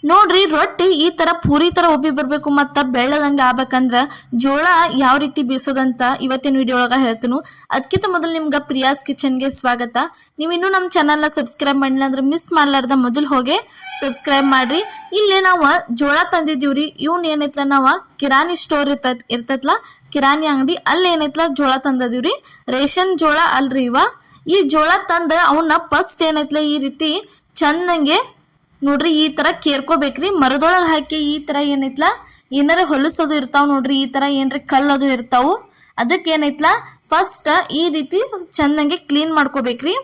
ನೋಡ್ರಿ ರೊಟ್ಟಿ ಈ ತರ ಪೂರಿ ತರ ಉಬ್ಬಿ ಬರ್ಬೇಕು ಮತ್ತ ಬೆಳ್ಳಗಂಗ ಆಗ್ಬೇಕಂದ್ರ ಜೋಳ ಯಾವ ರೀತಿ ಬೀಸೋದಂತ ಇವತ್ತಿನ ವಿಡಿಯೋ ಒಳಗ ಹೇಳ್ತೀನಿ. ಅದಕ್ಕಿಂತ ಮೊದಲು ನಿಮ್ಗೆ ಪ್ರಿಯಾಸ್ ಕಿಚನ್ಗೆ ಸ್ವಾಗತ. ನೀವು ಇನ್ನೂ ನಮ್ಮ ಚಾನಲ್ನ ಸಬ್ಸ್ಕ್ರೈಬ್ ಮಾಡಿಲ್ಲ ಅಂದ್ರೆ ಮಿಸ್ ಮಾಡ್ಲಾರ್ದ ಮೊದಲು ಹೋಗಿ ಸಬ್ಸ್ಕ್ರೈಬ್ ಮಾಡ್ರಿ. ಇಲ್ಲಿ ನಾವು ಜೋಳ ತಂದಿದ್ದೀವ್ರಿ. ಇವ್ನ ಏನೈತ್ಲ ನಾವು ಕಿರಾಣಿ ಸ್ಟೋರ್ ಇರ್ತೈತ್ಲ ಕಿರಾಣಿ ಅಂಗಡಿ ಅಲ್ಲಿ ಏನೈತ್ಲ ಜೋಳ ತಂದಿದ್ದೀವ್ರಿ. ರೇಷನ್ ಜೋಳ ಅಲ್ರಿ ಇವ. ಈ ಜೋಳ ತಂದ ಅವನ್ನ ಫಸ್ಟ್ ಏನೈತ್ಲ ಈ ರೀತಿ ಚಂದಂಗೆ ನೋಡ್ರಿ ಈ ತರ ಕೇರ್ಕೋಬೇಕ್ರಿ. ಮರದೊಳಗೆ ಹಾಕಿ ಈ ತರ ಏನೈತ್ಲ ಏನಾರ ಹೊಲಸೋದು ಇರ್ತಾವ ನೋಡ್ರಿ, ಈ ತರ ಏನ್ರಿ ಕಲ್ಲದು ಇರ್ತಾವು. ಅದಕ್ಕೆ ಏನೈತ್ಲ ಫಸ್ಟ್ ಈ ರೀತಿ ಚಂದಂಗೆ ಕ್ಲೀನ್ ಮಾಡ್ಕೋಬೇಕ್ರಿ.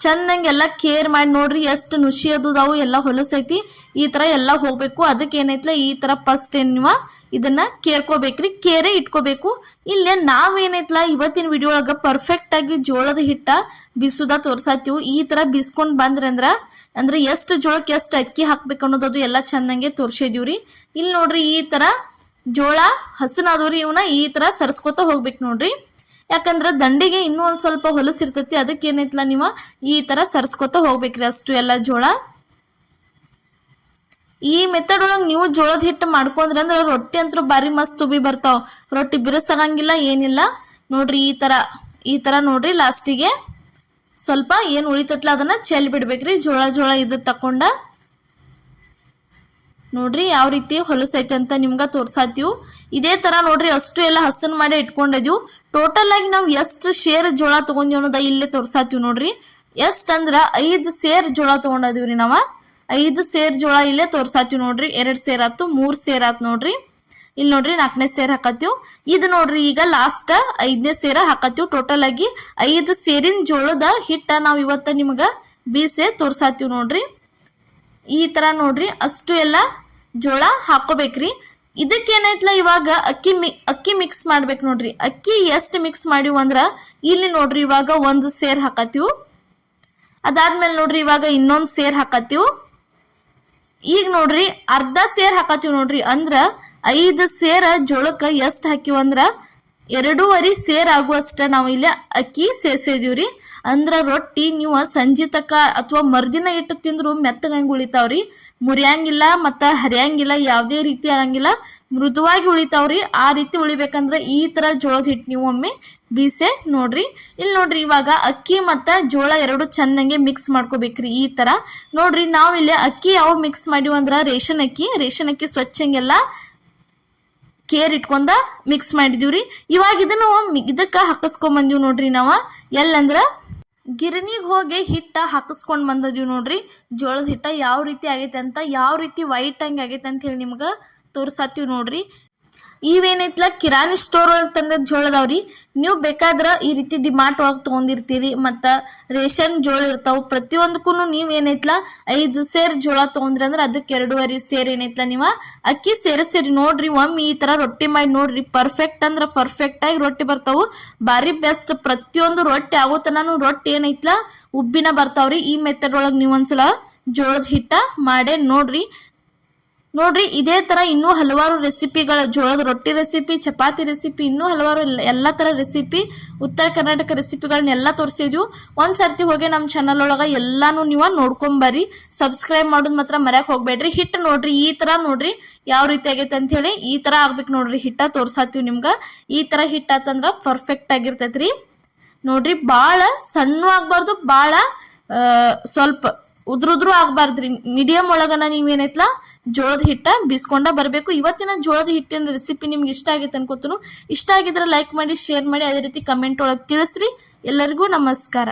ಚಂದಂಗೆ ಎಲ್ಲ ಕೇರ್ ಮಾಡಿ ನೋಡ್ರಿ ಎಷ್ಟು ನುಷಿ ಅದಾವು ಎಲ್ಲ ಹೊಲಸೈತಿ ಈ ತರ ಎಲ್ಲ ಹೋಗ್ಬೇಕು. ಅದಕ್ಕೆ ಏನೈತ್ಲ ಈ ತರ ಫಸ್ಟ್ ನೀವು ಇದನ್ನ ಕೇರ್ಕೋಬೇಕ್ರಿ, ಕೇರೆ ಇಟ್ಕೋಬೇಕು. ಇಲ್ಲೇ ನಾವೇನೈತ್ಲ ಇವತ್ತಿನ ವಿಡಿಯೋ ಒಳಗ ಪರ್ಫೆಕ್ಟ್ ಆಗಿ ಜೋಳದ ಹಿಟ್ಟ ಬಿಸುದ ತೋರ್ಸಾತೀವಿ. ಈ ತರ ಬಿಸ್ಕೊಂಡ್ ಅಂದ್ರೆ ಎಷ್ಟು ಜೋಳಕ್ಕೆ ಎಷ್ಟು ಅಕ್ಕಿ ಹಾಕ್ಬೇಕು ಅನ್ನೋದು ಎಲ್ಲ ಚಂದಂಗೆ ತೋರ್ಸಿದೀವ್ರಿ. ಇಲ್ಲಿ ನೋಡ್ರಿ ಈ ತರ ಜೋಳ ಹಸನಾದವ್ರಿ, ಇವನ್ನ ಈ ತರ ಸರ್ಸ್ಕೊತ ಹೋಗ್ಬೇಕು ನೋಡ್ರಿ. ಯಾಕಂದ್ರೆ ದಂಡಿಗೆ ಇನ್ನೂ ಒಂದ್ ಸ್ವಲ್ಪ ಹೊಲಸಿರ್ತೈತಿ. ಅದಕ್ಕೆ ಏನೈತ್ಲ ನೀವು ಈ ತರ ಸರ್ಸ್ಕೊತ ಹೋಗ್ಬೇಕ್ರಿ ಅಷ್ಟು ಎಲ್ಲ ಜೋಳ. ಈ ಮೆಥಡ್ ಒಳಗೆ ನೀವು ಜೋಳದ ಹಿಟ್ಟು ಮಾಡ್ಕೊಂಡ್ರೆ ಅಂದ್ರೆ ರೊಟ್ಟಿ ಅಂತೂ ಬಾರಿ ಮಸ್ತ್ ಉಬ್ಬಿ ಬರ್ತಾವ. ರೊಟ್ಟಿ ಬಿರುಸಾಗಂಗಿಲ್ಲ ಏನಿಲ್ಲ ನೋಡ್ರಿ. ಈ ತರ ನೋಡ್ರಿ ಲಾಸ್ಟಿಗೆ ಸ್ವಲ್ಪ ಏನು ಉಳಿತತ್ಲ ಅದನ್ನ ಚೆಲ್ ಬಿಡ್ಬೇಕ್ರಿ. ಜೋಳ ಇದು ತಕೊಂಡ ನೋಡ್ರಿ ಯಾವ ರೀತಿ ಹೊಲಸೈತೆ ಅಂತ ನಿಮ್ಗೆ ತೋರ್ಸಾತೀವಿ. ಇದೇ ತರ ನೋಡ್ರಿ ಅಷ್ಟು ಎಲ್ಲ ಹಸನ್ ಮಾಡಿ ಇಟ್ಕೊಂಡಿದ್ವು. ಟೋಟಲ್ ಆಗಿ ನಾವು ಎಷ್ಟು ಶೇರ್ ಜೋಳ ತಗೊಂಡಿವಿ ಅನ್ನೋದ ಇಲ್ಲೇ ತೋರ್ಸಾತೀವಿ ನೋಡ್ರಿ. ಎಷ್ಟ್ ಅಂದ್ರ 5 ಸೇರ್ ಜೋಳ ತಗೊಂಡಿದೀವ್ರಿ ನಾವ. 5 ಸೇರ್ ಜೋಳ ಇಲ್ಲೇ ತೋರ್ಸಾತೀವಿ ನೋಡ್ರಿ. 2 ಸೇರ್ ಆತು, 3 ಸೇರ್ ಆತು ನೋಡ್ರಿ. ಇಲ್ಲಿ ನೋಡ್ರಿ 4ನೇ ಸೇರ್ ಹಾಕತ್ತೀವಿ. ಇದು ನೋಡ್ರಿ ಈಗ ಲಾಸ್ಟ್ 5ನೇ ಸೇರ ಹಾಕತ್ತೀವಿ. ಟೋಟಲ್ ಆಗಿ 5 ಸೇರಿನ ಜೋಳದ ಹಿಟ್ಟ ನಾವು ಇವತ್ತ ನಿಮ್ಗ ಬೀಸೆ ತೋರ್ಸಾತೀವಿ ನೋಡ್ರಿ. ಈ ತರ ನೋಡ್ರಿ ಅಷ್ಟು ಎಲ್ಲ ಜೋಳ ಹಾಕೋಬೇಕ್ರಿ. ಇದಕ್ಕೇನೈತ್ಲ ಇವಾಗ ಅಕ್ಕಿ ಮಿಕ್ಸ್ ಮಾಡ್ಬೇಕು ನೋಡ್ರಿ. ಅಕ್ಕಿ ಎಷ್ಟು ಮಿಕ್ಸ್ ಮಾಡಿವ್ ಅಂದ್ರ ಇಲ್ಲಿ ನೋಡ್ರಿ ಇವಾಗ 1 ಸೇರ್ ಹಾಕತ್ತೀವಿ. ಅದಾದ್ಮೇಲೆ ನೋಡ್ರಿ ಇವಾಗ ಇನ್ನೊಂದು ಸೇರ್ ಹಾಕತ್ತೀವಿ. ಈಗ ನೋಡ್ರಿ ಅರ್ಧ ಸೇರ್ ಹಾಕತ್ತೀವಿ ನೋಡ್ರಿ. ಅಂದ್ರ 5 ಸೇರ ಜೋಳಕ್ಕೆ ಎಷ್ಟು ಹಾಕಿವ ಅಂದ್ರ 2.5 ಸೇರ್ ಆಗುವಷ್ಟ ನಾವು ಇಲ್ಲಿ ಅಕ್ಕಿ ಸೇರ್ಸಿದೀವ್ರಿ. ಅಂದ್ರ ರೊಟ್ಟಿ ನೀವು ಸಂಜೆ ತಕ ಅಥವಾ ಮರ್ದಿನ ಇಟ್ಟು ತಿಂದ್ರು ಮೆತ್ತಗಂಗೆ ಉಳಿತಾವ್ರಿ. ಮುರಿಯಂಗಿಲ್ಲ ಮತ್ತ ಹರಿಯಂಗಿಲ್ಲ, ಯಾವುದೇ ರೀತಿ ಆಗಂಗಿಲ್ಲ, ಮೃದುವಾಗಿ ಉಳಿತಾವ್ರಿ. ಆ ರೀತಿ ಉಳಿಬೇಕಂದ್ರೆ ಈ ತರ ಜೋಳದ ಹಿಟ್ಟು ನೀವು ಒಮ್ಮೆ ಬೀಸೆ ನೋಡ್ರಿ. ಇಲ್ಲಿ ನೋಡ್ರಿ ಇವಾಗ ಅಕ್ಕಿ ಮತ್ತ ಜೋಳ ಎರಡು ಚಂದಂಗೆ ಮಿಕ್ಸ್ ಮಾಡ್ಕೋಬೇಕ್ರಿ. ಈ ತರ ನೋಡ್ರಿ ನಾವು ಇಲ್ಲಿ ಅಕ್ಕಿ ಯಾವ ಮಿಕ್ಸ್ ಮಾಡಿವ ಅಂದ್ರ ರೇಷನ್ ಅಕ್ಕಿ ಸ್ವಚ್ಛಂಗೆಲ್ಲ ಕೇರ್ ಇಟ್ಕೊಂಡ ಮಿಕ್ಸ್ ಮಾಡಿದೀವ್ರಿ. ಇವಾಗ ಇದಕ್ಕ ಹಾಕಿಸ್ಕೊಂಡ್ ಬಂದೀವಿ ನೋಡ್ರಿ ನಾವು. ಎಲ್ಲಂದ್ರ ಗಿರಣಿಗೆ ಹೋಗಿ ಹಿಟ್ಟ ಹಾಕಿಸ್ಕೊಂಡ್ ಬಂದಿದೀವಿ ನೋಡ್ರಿ. ಜೋಳದ ಹಿಟ್ಟ ಯಾವ ರೀತಿ ಆಗೈತೆ ಅಂತ, ಯಾವ ರೀತಿ ವೈಟ್ ಹಂಗೆ ಆಗೈತೆ ಅಂತ ಹೇಳಿ ನಿಮ್ಗೆ ತೋರ್ಸಾತೀವಿ ನೋಡ್ರಿ. ಇವೇನೈತ್ಲ ಕಿರಾಣಿ ಸ್ಟೋರ್ ಒಳಗೆ ತಂದ ಜೋಳದವ್ರಿ. ನೀವು ಬೇಕಾದ್ರೆ ಈ ರೀತಿ ಡಿಮಾರ್ಟ್ ಒಳಗೆ ತೊಗೊಂಡಿರ್ತೀರಿ ಮತ್ತ ರೇಷನ್ ಜೋಳ ಇರ್ತಾವ. ಪ್ರತಿಯೊಂದಕ್ಕೂ ನೀವೇನೈತ್ಲ 5 ಸೇರ್ ಜೋಳ ತೊಗೊಂಡ್ರಿ ಅಂದ್ರೆ ಅದಕ್ಕೆ 2.5 ಸೇರ್ ಏನೈತ್ಲ ನೀವು ಅಕ್ಕಿ ಸೇರಿಸ್ತೀರಿ ನೋಡ್ರಿ. ಒಮ್ಮೆ ಈ ತರ ರೊಟ್ಟಿ ಮಾಡಿ ನೋಡ್ರಿ. ಪರ್ಫೆಕ್ಟ್ ಅಂದ್ರೆ ಪರ್ಫೆಕ್ಟ್ ಆಗಿ ರೊಟ್ಟಿ ಬರ್ತಾವು. ಬಾರಿ ಬೆಸ್ಟ್. ಪ್ರತಿಯೊಂದು ರೊಟ್ಟಿ ಆಗೋತನೂ ರೊಟ್ಟಿ ಏನೈತ್ಲ ಉಬ್ಬಿನ ಬರ್ತಾವ್ರಿ. ಈ ಮೆಥಡ್ ಒಳಗೆ ನೀವು ಒಂದ್ಸಲ ಜೋಳದ ಹಿಟ್ಟ ಮಾಡೇ ನೋಡ್ರಿ. ಇದೇ ತರ ಇನ್ನೂ ಹಲವಾರು ರೆಸಿಪಿಗಳ ಜೋಳದ ರೊಟ್ಟಿ ರೆಸಿಪಿ, ಚಪಾತಿ ರೆಸಿಪಿ, ಇನ್ನೂ ಹಲವಾರು ಎಲ್ಲ ತರ ರೆಸಿಪಿ, ಉತ್ತರ ಕರ್ನಾಟಕ ರೆಸಿಪಿಗಳನ್ನೆಲ್ಲ ತೋರಿಸಿದ್ವು. ಒಂದ್ಸರ್ತಿ ಹೋಗಿ ನಮ್ಮ ಚಾನಲ್ ಒಳಗ ಎಲ್ಲಾನು ನೀವು ನೋಡ್ಕೊಂಬರ್ರಿ. ಸಬ್ಸ್ಕ್ರೈಬ್ ಮಾಡೋದು ಮಾತ್ರ ಮರ್ಯಾಕ್ ಹೋಗ್ಬೇಡ್ರಿ. ಹಿಟ್ಟು ನೋಡ್ರಿ ಈ ತರ ನೋಡ್ರಿ ಯಾವ ರೀತಿ ಆಗೈತೆ ಅಂತ ಹೇಳಿ. ಈ ತರ ಆಗ್ಬೇಕು ನೋಡ್ರಿ ಹಿಟ್ಟ ತೋರ್ಸಾತೀವಿ ನಿಮ್ಗ. ಈ ತರ ಹಿಟ್ಟಾತಂದ್ರ ಪರ್ಫೆಕ್ಟ್ ಆಗಿರ್ತೈತ್ರಿ ನೋಡ್ರಿ. ಬಾಳ ಸಣ್ಣ ಆಗ್ಬಾರ್ದು, ಬಾಳ ಸ್ವಲ್ಪ ಉದ್ರುದ್ರು ಆಗ್ಬಾರ್ದ್ರಿ. ಮೀಡಿಯಂ ಒಳಗನ ನೀವೇನೈತ್ಲ ಜೋಳದ ಹಿಟ್ಟ ಬೀಸ್ಕೊಂಡ ಬರಬೇಕು. ಇವತ್ತಿನ ಜೋಳದ ಹಿಟ್ಟಿನ ರೆಸಿಪಿ ನಿಮ್ಗೆ ಇಷ್ಟ ಆಗೈತೆ ಅನ್ಕೋತೀನಿ. ಇಷ್ಟ ಆಗಿದ್ರೆ ಲೈಕ್ ಮಾಡಿ, ಶೇರ್ ಮಾಡಿ, ಅದೇ ರೀತಿ ಕಮೆಂಟ್ ಒಳಗೆ ತಿಳಿಸ್ರಿ. ಎಲ್ಲರಿಗೂ ನಮಸ್ಕಾರ.